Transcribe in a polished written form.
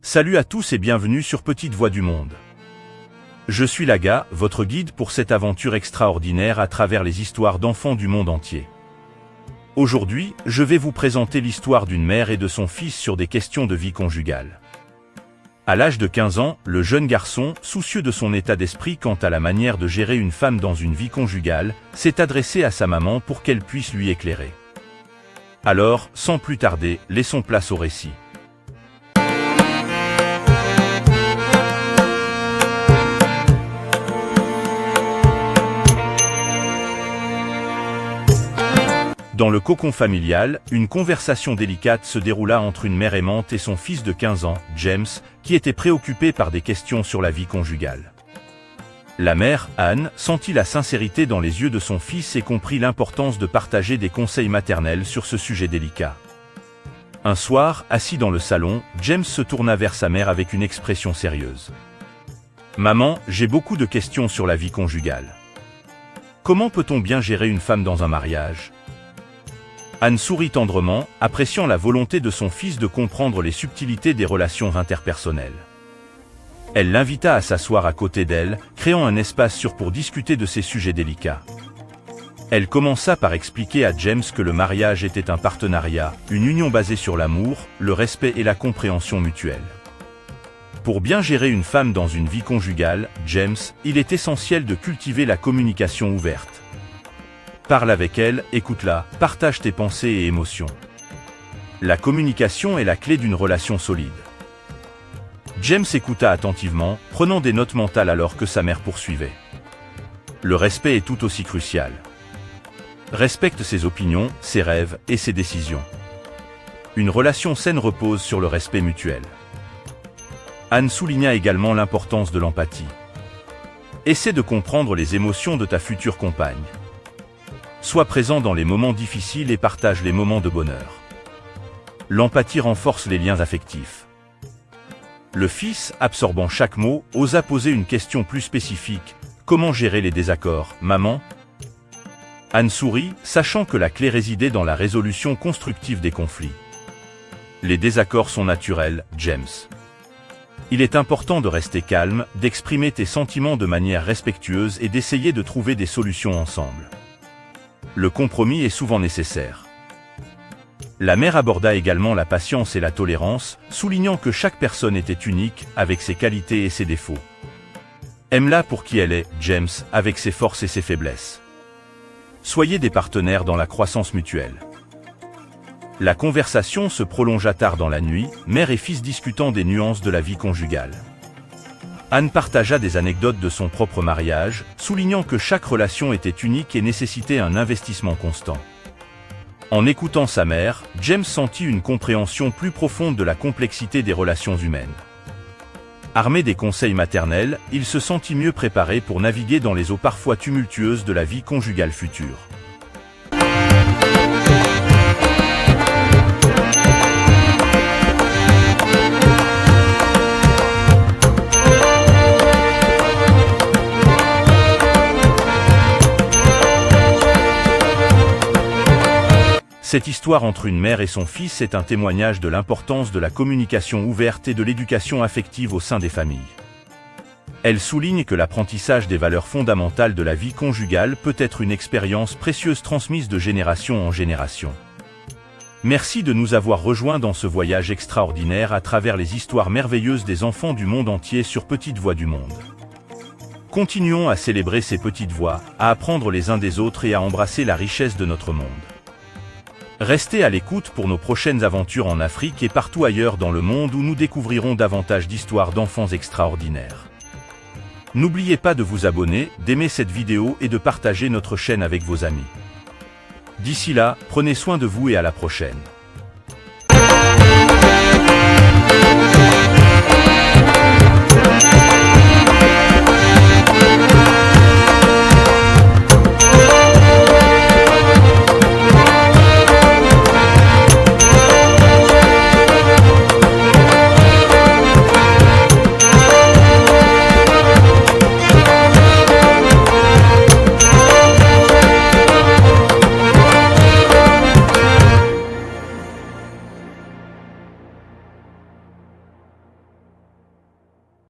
Salut à tous et bienvenue sur Petite Voix du Monde. Je suis Laga, votre guide pour cette aventure extraordinaire à travers les histoires d'enfants du monde entier. Aujourd'hui, je vais vous présenter l'histoire d'une mère et de son fils sur des questions de vie conjugale. À l'âge de 15 ans, le jeune garçon, soucieux de son état d'esprit quant à la manière de gérer une femme dans une vie conjugale, s'est adressé à sa maman pour qu'elle puisse lui éclairer. Alors, sans plus tarder, laissons place au récit. Dans le cocon familial, une conversation délicate se déroula entre une mère aimante et son fils de 15 ans, James, qui était préoccupé par des questions sur la vie conjugale. La mère, Anne, sentit la sincérité dans les yeux de son fils et comprit l'importance de partager des conseils maternels sur ce sujet délicat. Un soir, assis dans le salon, James se tourna vers sa mère avec une expression sérieuse. « Maman, j'ai beaucoup de questions sur la vie conjugale. Comment peut-on bien gérer une femme dans un mariage ? » Anne sourit tendrement, appréciant la volonté de son fils de comprendre les subtilités des relations interpersonnelles. Elle l'invita à s'asseoir à côté d'elle, créant un espace sûr pour discuter de ces sujets délicats. Elle commença par expliquer à James que le mariage était un partenariat, une union basée sur l'amour, le respect et la compréhension mutuelle. Pour bien gérer une femme dans une vie conjugale, James, il est essentiel de cultiver la communication ouverte. Parle avec elle, écoute-la, partage tes pensées et émotions. La communication est la clé d'une relation solide. James écouta attentivement, prenant des notes mentales alors que sa mère poursuivait. Le respect est tout aussi crucial. Respecte ses opinions, ses rêves et ses décisions. Une relation saine repose sur le respect mutuel. Anne souligna également l'importance de l'empathie. Essaie de comprendre les émotions de ta future compagne. Sois présent dans les moments difficiles et partage les moments de bonheur. L'empathie renforce les liens affectifs. Le fils, absorbant chaque mot, osa poser une question plus spécifique. Comment gérer les désaccords, maman ? Anne sourit, sachant que la clé résidait dans la résolution constructive des conflits. Les désaccords sont naturels, James. Il est important de rester calme, d'exprimer tes sentiments de manière respectueuse et d'essayer de trouver des solutions ensemble. Le compromis est souvent nécessaire. La mère aborda également la patience et la tolérance, soulignant que chaque personne était unique, avec ses qualités et ses défauts. Aime-la pour qui elle est, James, avec ses forces et ses faiblesses. Soyez des partenaires dans la croissance mutuelle. La conversation se prolongea tard dans la nuit, mère et fils discutant des nuances de la vie conjugale. Anne partagea des anecdotes de son propre mariage, soulignant que chaque relation était unique et nécessitait un investissement constant. En écoutant sa mère, James sentit une compréhension plus profonde de la complexité des relations humaines. Armé des conseils maternels, il se sentit mieux préparé pour naviguer dans les eaux parfois tumultueuses de la vie conjugale future. Cette histoire entre une mère et son fils est un témoignage de l'importance de la communication ouverte et de l'éducation affective au sein des familles. Elle souligne que l'apprentissage des valeurs fondamentales de la vie conjugale peut être une expérience précieuse transmise de génération en génération. Merci de nous avoir rejoints dans ce voyage extraordinaire à travers les histoires merveilleuses des enfants du monde entier sur Petite Voix du Monde. Continuons à célébrer ces petites voix, à apprendre les uns des autres et à embrasser la richesse de notre monde. Restez à l'écoute pour nos prochaines aventures en Afrique et partout ailleurs dans le monde où nous découvrirons davantage d'histoires d'enfants extraordinaires. N'oubliez pas de vous abonner, d'aimer cette vidéo et de partager notre chaîne avec vos amis. D'ici là, prenez soin de vous et à la prochaine.